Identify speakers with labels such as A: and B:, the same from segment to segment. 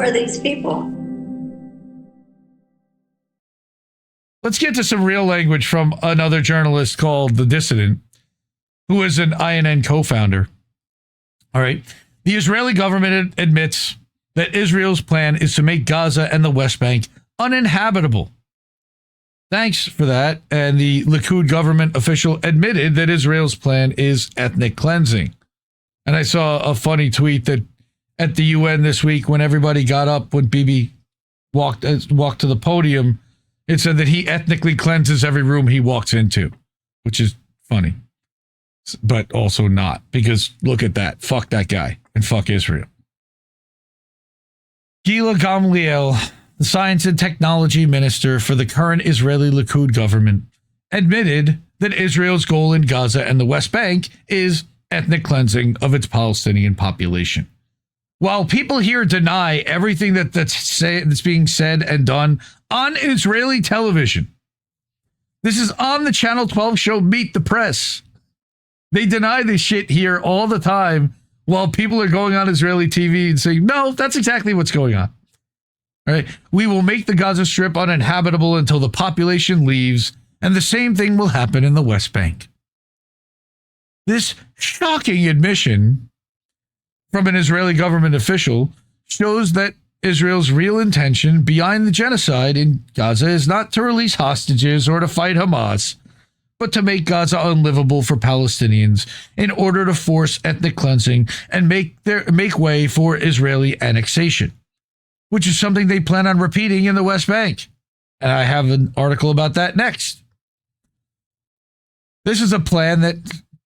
A: are these people?
B: Let's get to some real language from another journalist called the Dissident, who is an INN co-founder. All right. The Israeli government admits that Israel's plan is to make Gaza and the West Bank uninhabitable. Thanks for that. And the Likud government official admitted that Israel's plan is ethnic cleansing. And I saw a funny tweet that at the UN this week, when everybody got up, when Bibi walked to the podium, it said that he ethnically cleanses every room he walks into, which is funny, but also not, because look at that. Fuck that guy and fuck Israel. Gila Gamliel, the science and technology minister for the current Israeli Likud government, admitted that Israel's goal in Gaza and the West Bank is ethnic cleansing of its Palestinian population. While people here deny everything that's being said and done on Israeli television, this is on the Channel 12 show Meet the Press. They deny this shit here all the time while people are going on Israeli TV and saying, no, that's exactly what's going on. All right. We will make the Gaza Strip uninhabitable until the population leaves, and the same thing will happen in the West Bank. This shocking admission from an Israeli government official shows that Israel's real intention behind the genocide in Gaza is not to release hostages or to fight Hamas, but to make Gaza unlivable for Palestinians in order to force ethnic cleansing and make way for Israeli annexation, which is something they plan on repeating in the West Bank. And I have an article about that next. This is a plan that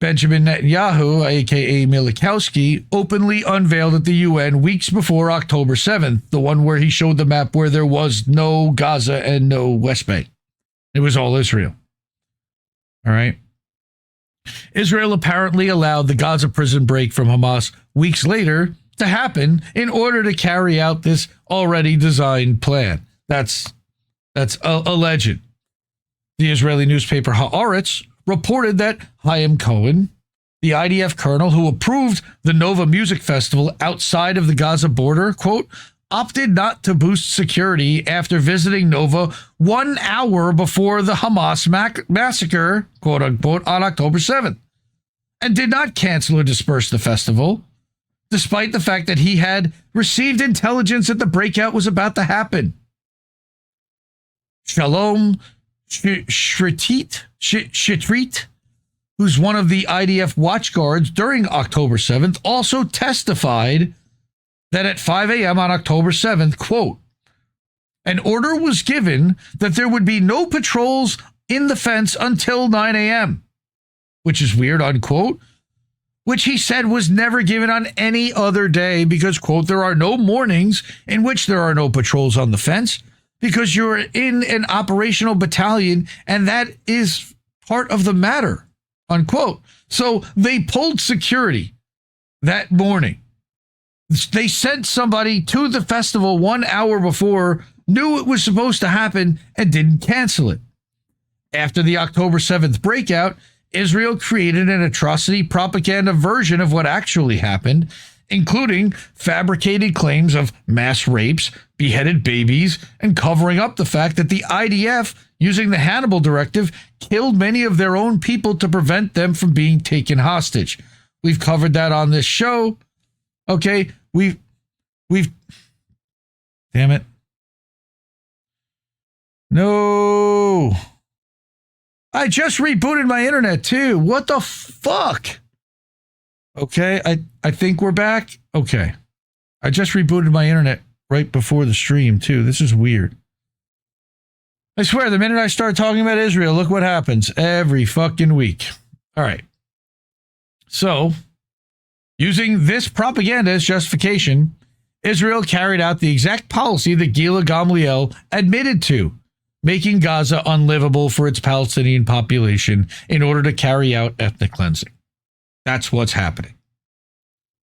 B: Benjamin Netanyahu, a.k.a. Milikowski, openly unveiled at the UN weeks before October 7th, the one where he showed the map where there was no Gaza and no West Bank. It was all Israel. All right. Israel apparently allowed the Gaza prison break from Hamas weeks later to happen in order to carry out this already designed plan. That's alleged. The Israeli newspaper Haaretz reported that Chaim Cohen, the IDF colonel who approved the Nova Music Festival outside of the Gaza border, quote, opted not to boost security after visiting Nova 1 hour before the Hamas massacre, quote unquote, on October 7th, and did not cancel or disperse the festival, despite the fact that he had received intelligence that the breakout was about to happen. Shalom Shetrit, who's one of the IDF watchguards during October 7th, also testified that at 5 a.m. on October 7th, quote, an order was given that there would be no patrols in the fence until 9 a.m., which is weird, unquote, which he said was never given on any other day because, quote, there are no mornings in which there are no patrols on the fence because you're in an operational battalion and that is part of the matter, unquote. So they pulled security that morning. They sent somebody to the festival 1 hour before, knew it was supposed to happen, and didn't cancel it. After the October 7th breakout, Israel created an atrocity propaganda version of what actually happened, including fabricated claims of mass rapes, beheaded babies, and covering up the fact that the IDF, using the Hannibal Directive, killed many of their own people to prevent them from being taken hostage. We've covered that on this show. Okay, we've damn it. No. I just rebooted my internet too. What the fuck? Okay, I think we're back. Okay. I just rebooted my internet right before the stream too. This is weird. I swear, the minute I start talking about Israel, look what happens every fucking week. All right. So, using this propaganda as justification, Israel carried out the exact policy that Gila Gamliel admitted to, making Gaza unlivable for its Palestinian population in order to carry out ethnic cleansing. That's what's happening.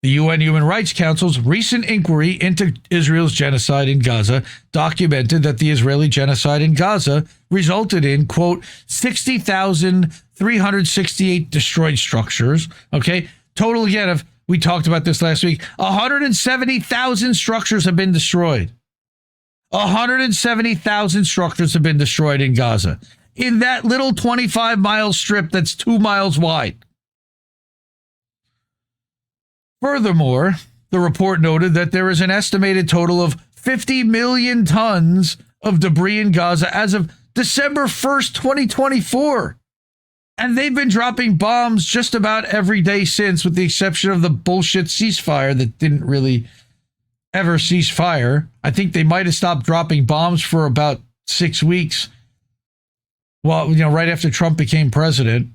B: The UN Human Rights Council's recent inquiry into Israel's genocide in Gaza documented that the Israeli genocide in Gaza resulted in, quote, 60,368 destroyed structures, okay? Total, again, of We talked about this last week. 170,000 structures have been destroyed. 170,000 structures have been destroyed in Gaza. In that little 25-mile strip that's 2 miles wide. Furthermore, the report noted that there is an estimated total of 50 million tons of debris in Gaza as of December 1st, 2024. And they've been dropping bombs just about every day since, with the exception of the bullshit ceasefire that didn't really ever cease fire. I think they might have stopped dropping bombs for about 6 weeks. Well, right after Trump became president.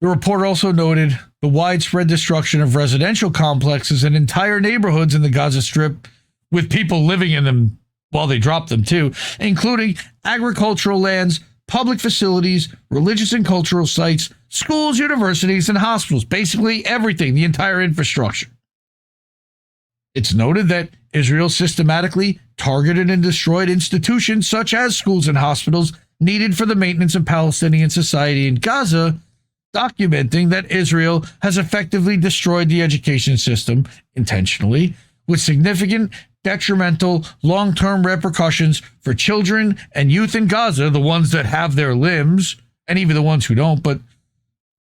B: The report also noted the widespread destruction of residential complexes and entire neighborhoods in the Gaza Strip, with people living in them while they dropped them too, including agricultural lands, public facilities, religious and cultural sites, schools, universities, and hospitals. Basically everything, the entire infrastructure. It's noted that Israel systematically targeted and destroyed institutions such as schools and hospitals needed for the maintenance of Palestinian society in Gaza, documenting that Israel has effectively destroyed the education system intentionally, with significant detrimental long-term repercussions for children and youth in Gaza, the ones that have their limbs, and even the ones who don't. But,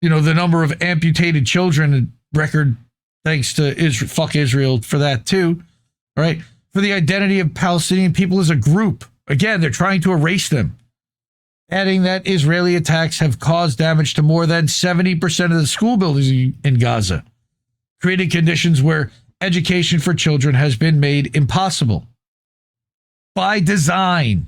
B: the number of amputated children record, thanks to Israel, fuck Israel for that too, all right? For the identity of Palestinian people as a group. Again, they're trying to erase them. Adding that Israeli attacks have caused damage to more than 70% of the school buildings in Gaza, creating conditions where education for children has been made impossible by design.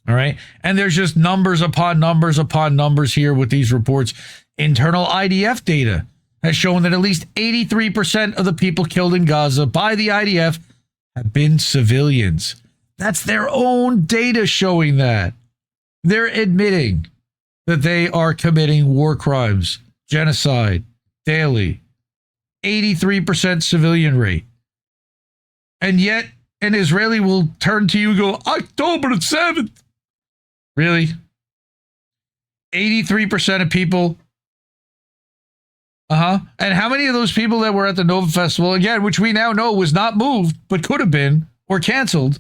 B: All right. And there's just numbers upon numbers upon numbers here with these reports. Internal IDF data has shown that at least 83% of the people killed in Gaza by the IDF have been civilians. That's their own data showing that. They're admitting that they are committing war crimes, genocide, daily. 83% civilian rate. And yet, an Israeli will turn to you and go, October 7th. Really? 83% of people. And how many of those people that were at the Nova Festival, again, which we now know was not moved, but could have been, or canceled,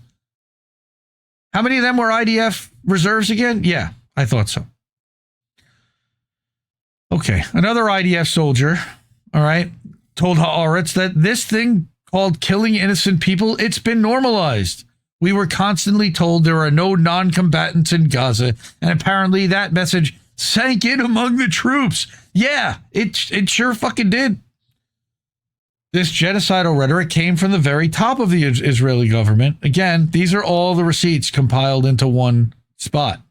B: how many of them were IDF reserves again? Yeah, I thought so. Okay, another IDF soldier, all right, told Haaretz that this thing called killing innocent people, it's been normalized. We were constantly told there are no non-combatants in Gaza, and apparently that message sank in among the troops. Yeah, it sure fucking did. This genocidal rhetoric came from the very top of the Israeli government. Again, these are all the receipts compiled into one spot.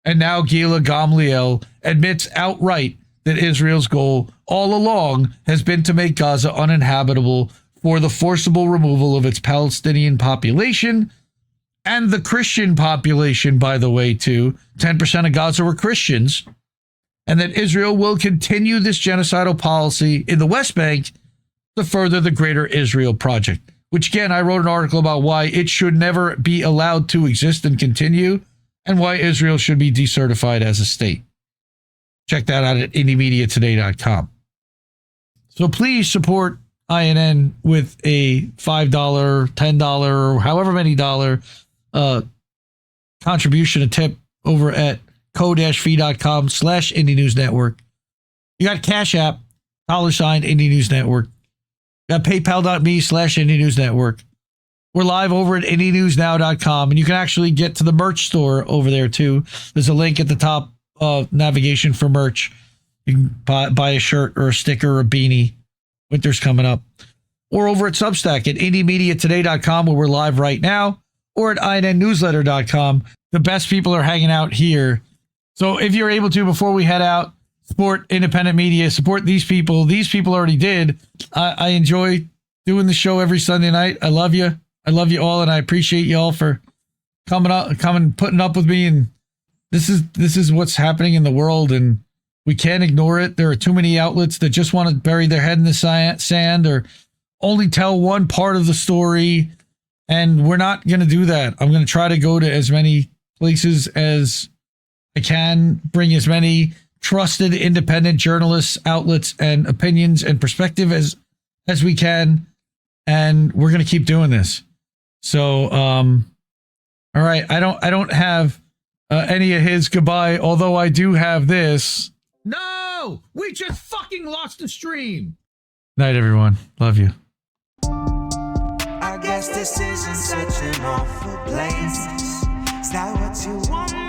B: And now Gila Gamliel admits outright that Israel's goal all along has been to make Gaza uninhabitable for the forcible removal of its Palestinian population and the Christian population, by the way, too. 10% of Gaza were Christians. And that Israel will continue this genocidal policy in the West Bank to further the Greater Israel Project, which, again, I wrote an article about why it should never be allowed to exist and continue, and why Israel should be decertified as a state. Check that out at IndieMediaToday.com. So please support INN with a $5, $10, or however many dollar contribution, a tip over at ko-fi.com/Indie News Network. You got Cash App, $ Indie News Network. You got paypal.me/Indie News Network. We're live over at IndieNewsNow.com, and you can actually get to the merch store over there too. There's a link at the top of navigation for merch. You can buy a shirt or a sticker or a beanie. Winter's coming up. Or over at Substack at IndieMediaToday.com, where we're live right now, or at INNNewsletter.com. The best people are hanging out here. So if you're able to, before we head out, support independent media, support these people. These people already did. I enjoy doing the show every Sunday night. I love you. I love you all, and I appreciate you all for coming, putting up with me. And this is what's happening in the world, and we can't ignore it. There are too many outlets that just want to bury their head in the sand or only tell one part of the story, and we're not going to do that. I'm going to try to go to as many places as I can, bring as many trusted independent journalists, outlets, and opinions and perspective as we can, and we're going to keep doing this. So, all right, I don't have any of his goodbye, although I do have this. No, we just fucking lost the stream. Night, everyone. Love you.
A: I guess this isn't such an awful place. Is that what you want?